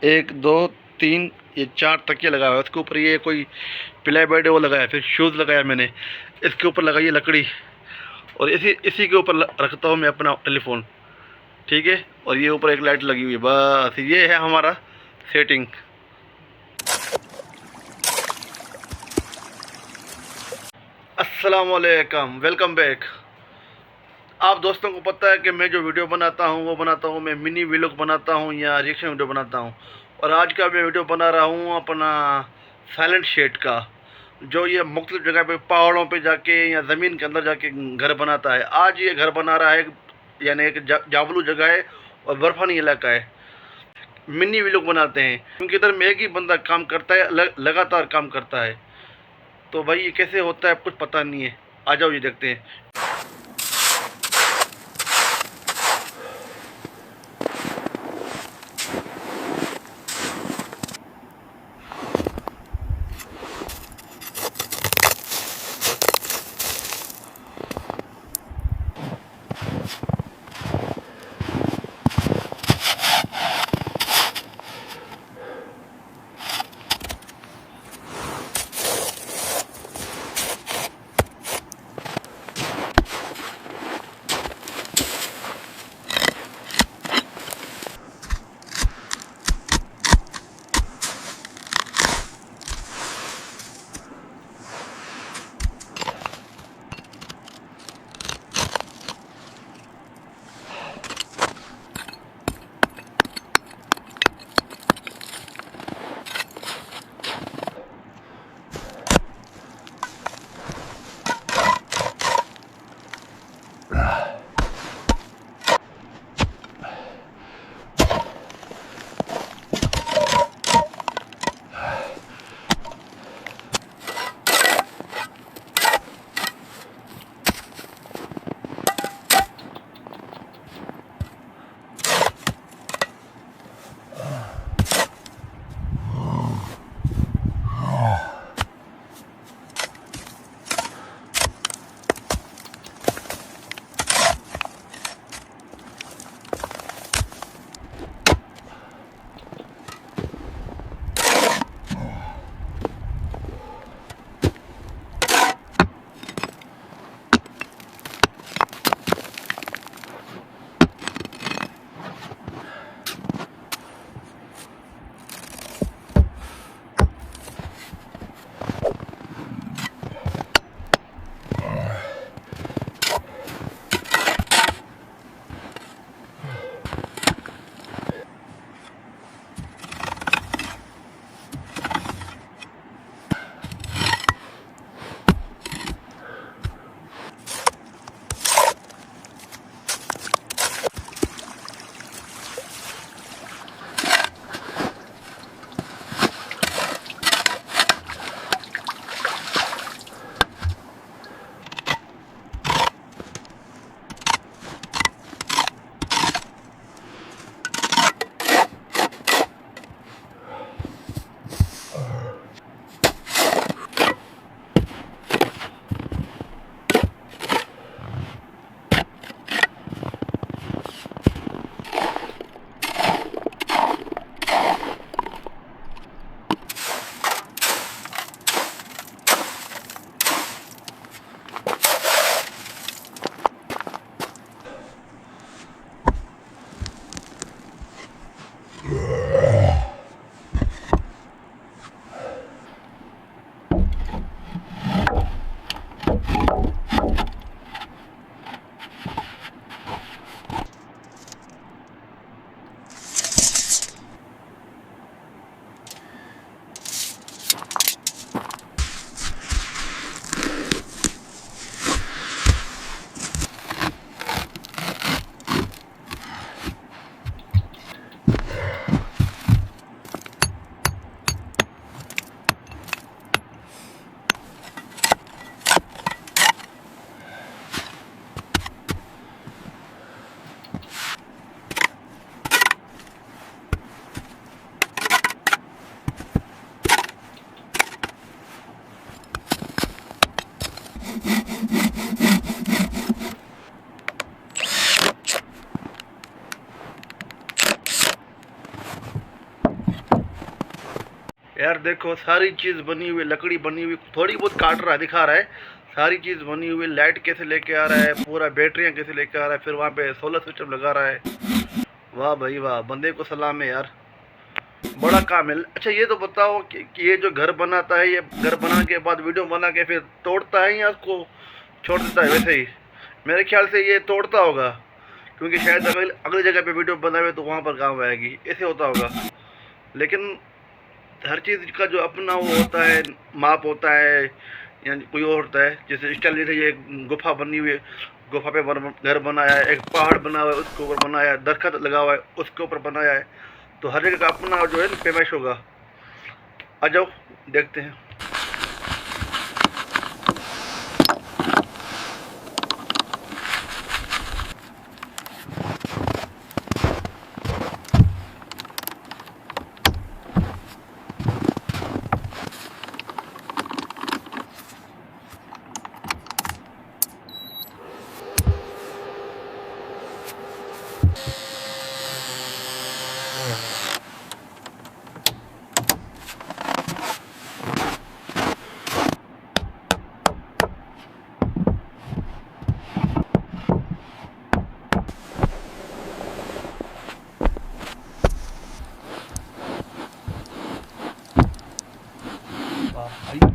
एक दो तीन, ये 4 तकिया लगाया हुआ है। उसके ऊपर ये कोई प्लाई बेड है वो लगाया, फिर शूज़ लगाया मैंने, इसके ऊपर लगाई है लकड़ी, और इसी के ऊपर रखता हूँ मैं अपना टेलीफोन, ठीक है। और ये ऊपर एक लाइट लगी हुई है। बस ये है हमारा सेटिंग। अस्सलाम वालेकुम, वेलकम बैक। आप दोस्तों को पता है कि मैं जो वीडियो बनाता हूँ वो बनाता हूँ मैं मिनी व्लॉग बनाता हूँ या रिएक्शन वीडियो बनाता हूँ। और आज का मैं वीडियो बना रहा हूँ अपना साइलेंट शेड का, जो ये मुख्तलिफ जगह पे पहाड़ों पे जाके या ज़मीन के अंदर जाके घर बनाता है। आज ये घर बना रहा है, यानी एक जाबलू जगह है और बर्फानी इलाका है। मिनी व्लॉग बनाते हैं क्योंकि इधर में एक ही बंदा काम करता है, लगातार काम करता है। तो भाई ये कैसे होता है कुछ पता नहीं है। आ जाओ ये देखते हैं। यार देखो सारी चीज़ बनी हुई, लकड़ी बनी हुई, थोड़ी बहुत काट रहा है, दिखा रहा है, सारी चीज़ बनी हुई। लाइट कैसे लेके आ रहा है, पूरा बैटरियाँ कैसे लेके आ रहा है, फिर वहाँ पे सोलर सिस्टम लगा रहा है। वाह भाई वाह, बंदे को सलाम है यार, बड़ा काम है। अच्छा ये तो बताओ कि ये जो घर बनाता है, ये घर बनाने के बाद वीडियो बना के फिर तोड़ता है या उसको छोड़ देता है वैसे ही? मेरे ख्याल से ये तोड़ता होगा, क्योंकि शायद अगली अगली जगह पे वीडियो बनावे तो वहाँ पर काम आएगी, ऐसे होता होगा। लेकिन हर चीज़ का जो अपना वो होता है, माप होता है या कोई और होता है। जैसे स्टाइल, जैसे ये गुफा बनी हुई है, गुफा पे घर बनाया है, एक पहाड़ बना हुआ है उसके ऊपर बनाया है, दरख्त लगा हुआ है उसके ऊपर बनाया है, तो हर जगह का अपना जो है ना पेमाइश होगा। आ जाओ देखते हैं।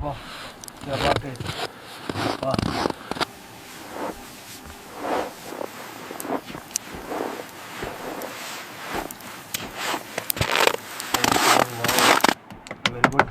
वाह, क्या बात है, वाह। Very good.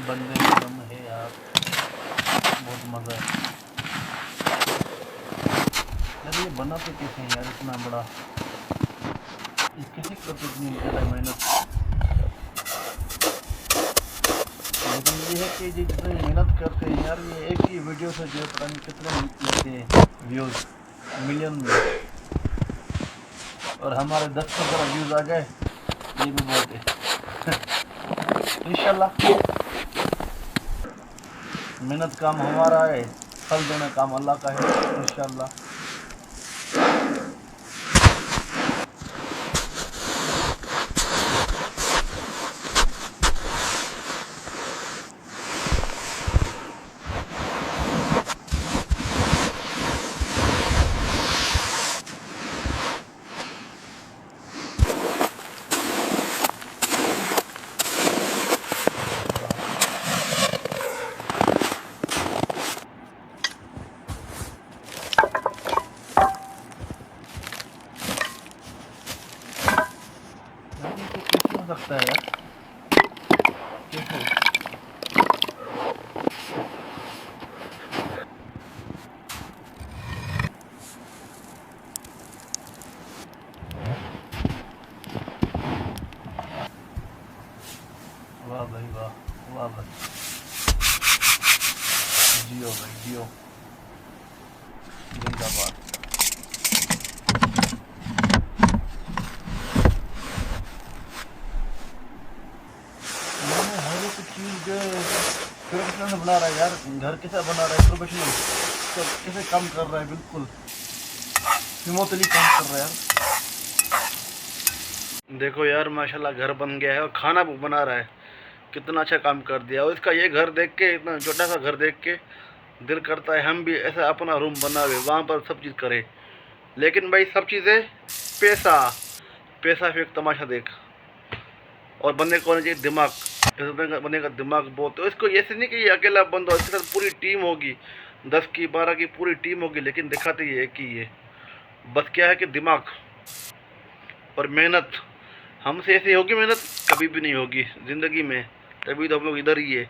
बंदे में दम है यार, बहुत मज़ा है यार। ये बनाते कैसे हैं यार इतना बड़ा, ये कैसे करते इतनी ज़्यादा मेहनत। लेकिन ये है कि जितनी मेहनत करते हैं यार, ये एक ही वीडियो से जो पता नहीं कितने मिलते हैं व्यूज़, मिलियन में। और हमारे 10-15 व्यूज़ आ जाए ये भी बहुत है। इंशाल्लाह मेहनत काम हमारा है, फल देना काम अल्लाह का है इंशाल्लाह। लगता है यार। कैसे वाह भाई वाह, वाह भाई, जियो भाई जियो, जिंदाबाद। मैंने हर एक चीज़ जो है प्रोफेशनल से बना रहा है यार, घर कैसा बना रहा है प्रोफेशनल, सब कैसे काम कर रहा है, बिल्कुल हिम्मतली काम कर रहा है यार। देखो यार माशाल्लाह घर बन गया है और खाना भी बना रहा है, कितना अच्छा काम कर दिया। और इसका ये घर देख के, इतना छोटा सा घर देख के दिल करता है हम भी ऐसा अपना रूम बनावे, वहाँ पर सब चीज़ करें। लेकिन भाई सब चीज़ें पैसा, पैसा फिर तमाशा देख। और बंदे को होना चाहिए दिमाग, बंदे का दिमाग बहुत। तो इसको ऐसे नहीं कि ये अकेला बंदा, इसके साथ पूरी टीम होगी, 10 की 12 की पूरी टीम होगी, लेकिन दिखाते ही एक ही है। बस क्या है कि दिमाग और मेहनत, हमसे ऐसी होगी मेहनत कभी भी नहीं होगी ज़िंदगी में, तभी तो हम लोग इधर ही है।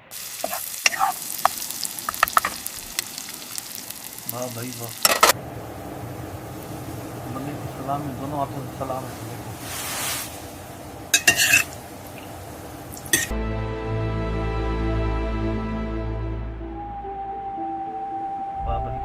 वाह भाई वाह, बंदे को सलाम है, दोनों हाथों से सलाम है। देखो वाह भाई,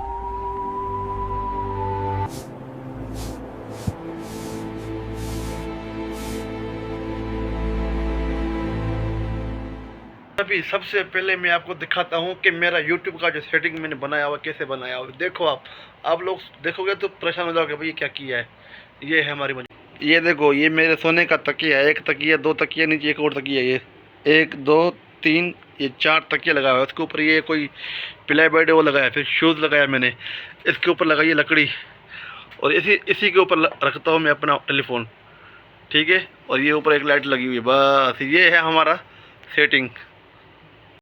अभी सबसे पहले मैं आपको दिखाता हूँ कि मेरा YouTube का जो सेटिंग मैंने बनाया हुआ कैसे बनाया हुआ। देखो आप लोग देखोगे तो परेशान हो जाओगे, भाई क्या किया है। ये है हमारी मनी, ये देखो ये मेरे सोने का तकिया है, एक तकिया, दो तकिया, नीचे एक और तकिया, ये 1 2 3 ये 4 तकिया लगाया हुआ है। उसके ऊपर ये कोई प्लाई बेड वो लगाया, फिर शूज़ लगाया मैंने, इसके ऊपर लगाई है लकड़ी, और इसी के ऊपर रखता हूँ मैं अपना टेलीफोन, ठीक है। और ये ऊपर एक लाइट लगी हुई है, बस ये है हमारा सेटिंग।